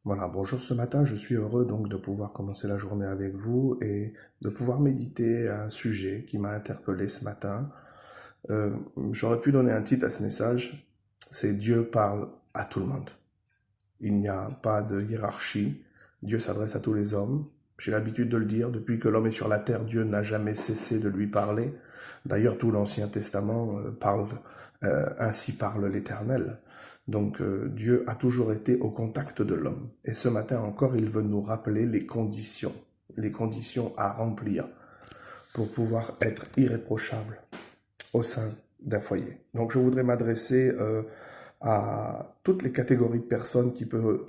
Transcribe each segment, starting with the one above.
Voilà, bonjour ce matin, je suis heureux donc de pouvoir commencer la journée avec vous et de pouvoir méditer un sujet qui m'a interpellé ce matin. Euh, J'aurais pu donner un titre à ce message, c'est Dieu parle à tout le monde. Il n'y a pas de hiérarchie, Dieu s'adresse à tous les hommes. J'ai l'habitude de le dire, depuis que l'homme est sur la terre, Dieu n'a jamais cessé de lui parler. D'ailleurs, tout l'Ancien Testament parle, ainsi parle l'Éternel. Donc Dieu a toujours été au contact de l'homme. Et ce matin encore, il veut nous rappeler les conditions à remplir pour pouvoir être irréprochable au sein d'un foyer. Donc je voudrais m'adresser à toutes les catégories de personnes qui peuvent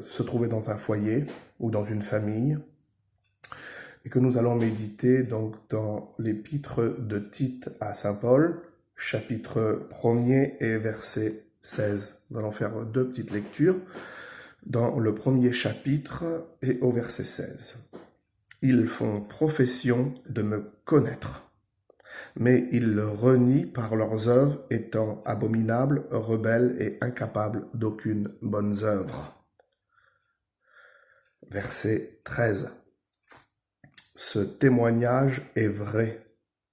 se trouver dans un foyer ou dans une famille, et que nous allons méditer donc dans l'épître de Tite à Saint Paul, chapitre 1er et verset 16. Nous allons faire deux petites lectures dans le premier chapitre et au verset 16. Ils font profession de me connaître, mais ils le renient par leurs œuvres, étant abominables, rebelles et incapables d'aucune bonne œuvre. Verset 13. Ce témoignage est vrai.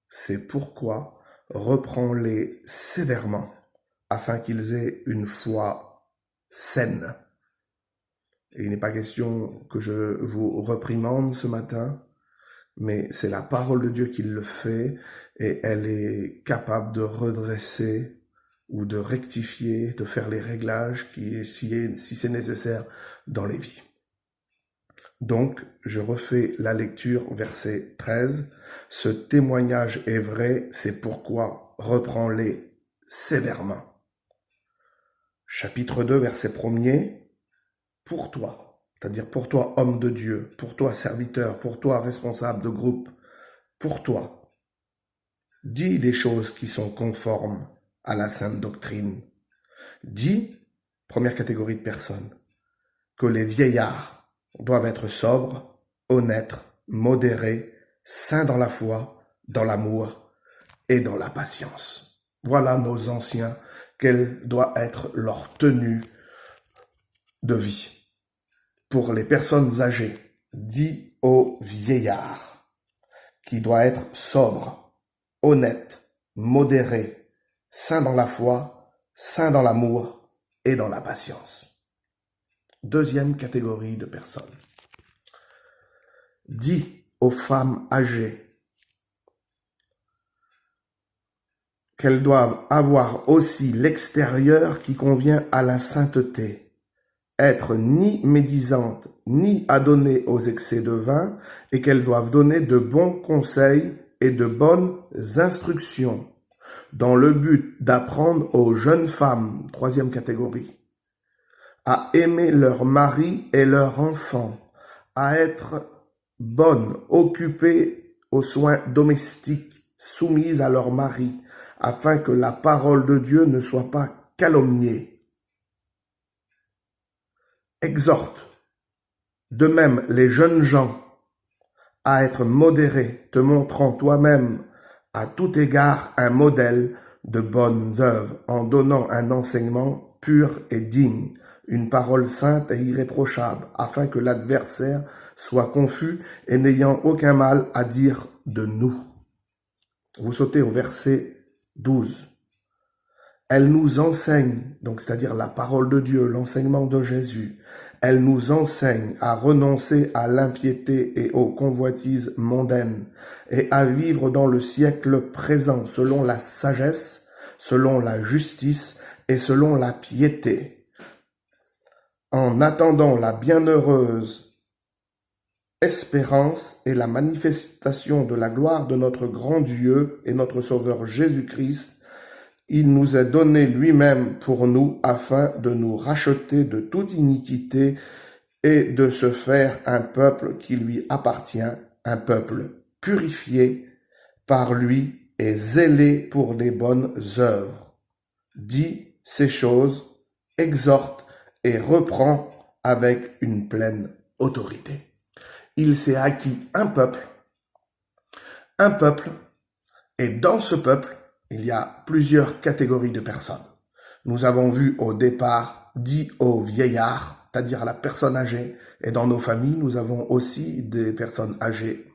C'est pourquoi reprends-les sévèrement, afin qu'ils aient une foi saine. Et il n'est pas question que je vous reprimande ce matin, mais c'est la parole de Dieu qui le fait, et elle est capable de redresser ou de rectifier, de faire les réglages si c'est nécessaire dans les vies. Donc, je refais la lecture, verset 13. Ce témoignage est vrai, c'est pourquoi reprends-les sévèrement. Chapitre 2, verset 1er. Pour toi, c'est-à-dire pour toi, homme de Dieu, pour toi, serviteur, pour toi, responsable de groupe, pour toi, dis des choses qui sont conformes à la sainte doctrine. Dis, première catégorie de personnes, que les vieillards doivent être sobres, honnêtes, modérés, saints dans la foi, dans l'amour et dans la patience. Voilà nos anciens, quelle doit être leur tenue de vie. Pour les personnes âgées, dis aux vieillards qui doit être sobre, honnête, modéré, saint dans la foi, saint dans l'amour et dans la patience. Deuxième catégorie de personnes. Dis aux femmes âgées qu'elles doivent avoir aussi l'extérieur qui convient à la sainteté, être ni médisantes, ni adonnées aux excès de vin, et qu'elles doivent donner de bons conseils et de bonnes instructions, dans le but d'apprendre aux jeunes femmes, troisième catégorie, à aimer leur mari et leurs enfants, à être bonnes, occupées aux soins domestiques, soumises à leur mari, afin que la parole de Dieu ne soit pas calomniée. Exhorte de même les jeunes gens à être modérés, te montrant toi-même à tout égard un modèle de bonnes œuvres, en donnant un enseignement pur et digne, une parole sainte et irréprochable, afin que l'adversaire soit confus et n'ayant aucun mal à dire de nous. Vous sautez au verset 12. Elle nous enseigne, donc c'est-à-dire la parole de Dieu, l'enseignement de Jésus, elle nous enseigne à renoncer à l'impiété et aux convoitises mondaines et à vivre dans le siècle présent selon la sagesse, selon la justice et selon la piété, en attendant la bienheureuse espérance et la manifestation de la gloire de notre grand Dieu et notre Sauveur Jésus-Christ. Il nous a donné lui-même pour nous afin de nous racheter de toute iniquité et de se faire un peuple qui lui appartient, un peuple purifié par lui et zélé pour les bonnes œuvres. Dis ces choses, exhorte et reprend avec une pleine autorité. Il s'est acquis un peuple, et dans ce peuple, il y a plusieurs catégories de personnes. Nous avons vu au départ, dit aux vieillards, c'est-à-dire à la personne âgée. Et dans nos familles, nous avons aussi des personnes âgées,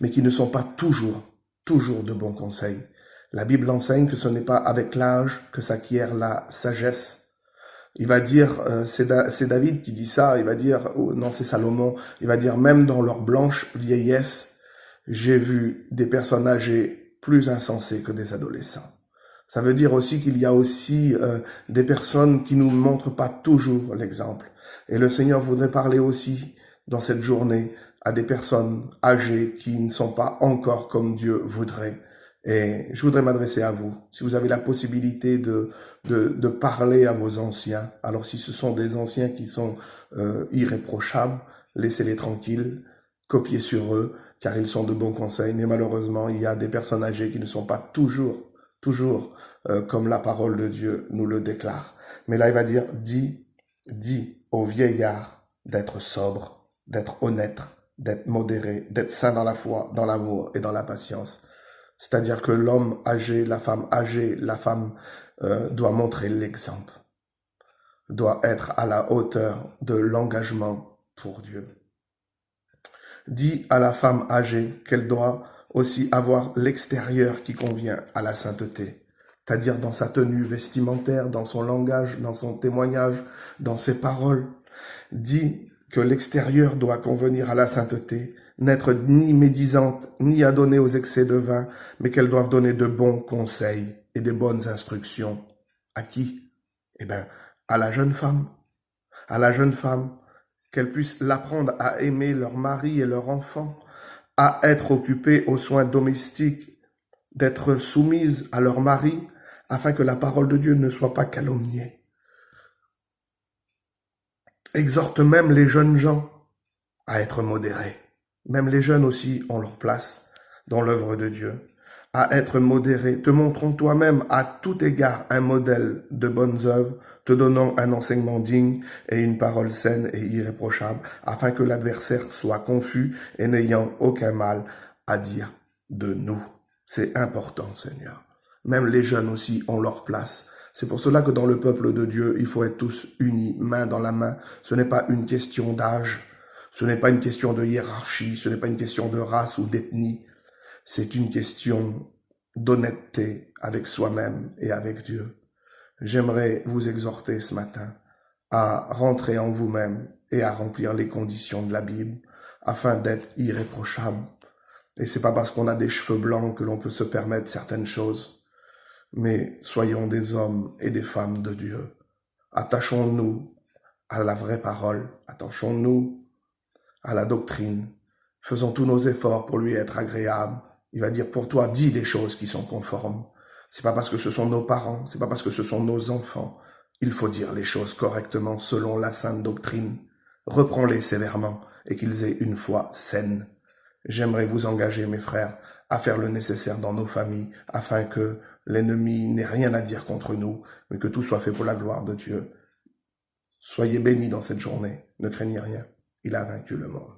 mais qui ne sont pas toujours de bons conseils. La Bible enseigne que ce n'est pas avec l'âge que s'acquiert la sagesse. Il va dire, c'est David qui dit ça, il va dire, non c'est Salomon, il va dire même dans leur blanche vieillesse, j'ai vu des personnes âgées plus insensées que des adolescents. Ça veut dire aussi qu'il y a aussi des personnes qui nous montrent pas toujours l'exemple. Et le Seigneur voudrait parler aussi dans cette journée à des personnes âgées qui ne sont pas encore comme Dieu voudrait. Et je voudrais m'adresser à vous. Si vous avez la possibilité de parler à vos anciens, alors si ce sont des anciens qui sont irréprochables, laissez-les tranquilles, copiez sur eux, car ils sont de bons conseils. Mais malheureusement, il y a des personnes âgées qui ne sont pas toujours comme la parole de Dieu nous le déclare. Mais là, il va dire, dis aux vieillards d'être sobres, d'être honnêtes, d'être modérés, d'être saints dans la foi, dans l'amour et dans la patience. C'est-à-dire que l'homme âgé, la femme âgée, la femme doit montrer l'exemple, doit être à la hauteur de l'engagement pour Dieu. Dis à la femme âgée qu'elle doit aussi avoir l'extérieur qui convient à la sainteté, c'est-à-dire dans sa tenue vestimentaire, dans son langage, dans son témoignage, dans ses paroles. Dis que l'extérieur doit convenir à la sainteté, n'être ni médisante, ni adonnée aux excès de vin, mais qu'elles doivent donner de bons conseils et de bonnes instructions. À qui? Eh bien, à la jeune femme. À la jeune femme, qu'elles puissent l'apprendre à aimer leur mari et leur enfant, à être occupées aux soins domestiques, d'être soumises à leur mari, afin que la parole de Dieu ne soit pas calomniée. Exhorte même les jeunes gens à être modérés. Même les jeunes aussi ont leur place dans l'œuvre de Dieu. À être modérés, te montrant toi-même à tout égard un modèle de bonnes œuvres, te donnant un enseignement digne et une parole saine et irréprochable, afin que l'adversaire soit confus et n'ayant aucun mal à dire de nous. C'est important, Seigneur. Même les jeunes aussi ont leur place. C'est pour cela que dans le peuple de Dieu, il faut être tous unis, main dans la main. Ce n'est pas une question d'âge, ce n'est pas une question de hiérarchie, ce n'est pas une question de race ou d'ethnie. C'est une question d'honnêteté avec soi-même et avec Dieu. J'aimerais vous exhorter ce matin à rentrer en vous-même et à remplir les conditions de la Bible afin d'être irréprochable. Et c'est pas parce qu'on a des cheveux blancs que l'on peut se permettre certaines choses, mais soyons des hommes et des femmes de Dieu. Attachons-nous à la vraie parole, attachons-nous à la doctrine, faisons tous nos efforts pour lui être agréable. Il va dire pour toi, dis les choses qui sont conformes. C'est pas parce que ce sont nos parents, c'est pas parce que ce sont nos enfants. Il faut dire les choses correctement selon la sainte doctrine. Reprends-les sévèrement et qu'ils aient une foi saine. J'aimerais vous engager, mes frères, à faire le nécessaire dans nos familles afin que l'ennemi n'ait rien à dire contre nous, mais que tout soit fait pour la gloire de Dieu. Soyez bénis dans cette journée, ne craignez rien, il a vaincu le monde.